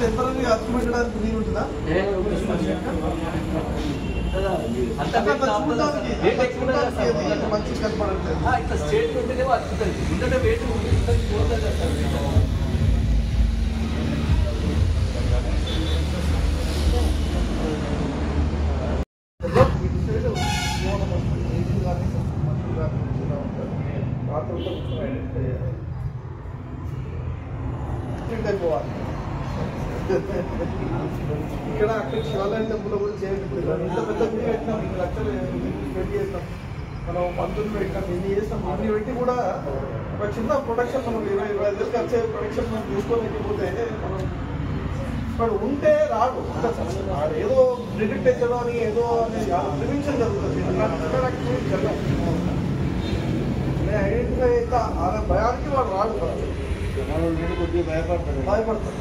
Temporary అచ్చు పెట్టడానికి వీలు ఉంటుందా? మంచి కనపడట్లేదు. ఇట్లా స్టేట్ ఉంటేనే అతుకుతుంది. ఉంటే వెయిట్ ఇక్కడ అక్కడ శివాలయం టెంపుల్ కూడా చేయట్లేదు. ఇంత పెద్ద గుడి పెట్టినాం, 2 లక్షలు పెట్టి చేస్తాం, మనం పంతులు పెట్టినాం, ఎన్ని చేస్తాం. అన్ని పెట్టి కూడా ఒక చిన్న ప్రొడక్షన్ మనం 20-25 ఖర్చు ప్రొడక్షన్ మనం తీసుకోలేకపోతే మనం ఇక్కడ ఉంటే రాడు. ఏదో క్రెడిట్ తెచ్చడం అని ఏదో ప్రివెన్షన్ జరుగుతుంది. ఐడెంటిఫై అయితే ఆ భయానికి వాడు రాడు. కొద్దిగా భయపడతాడు.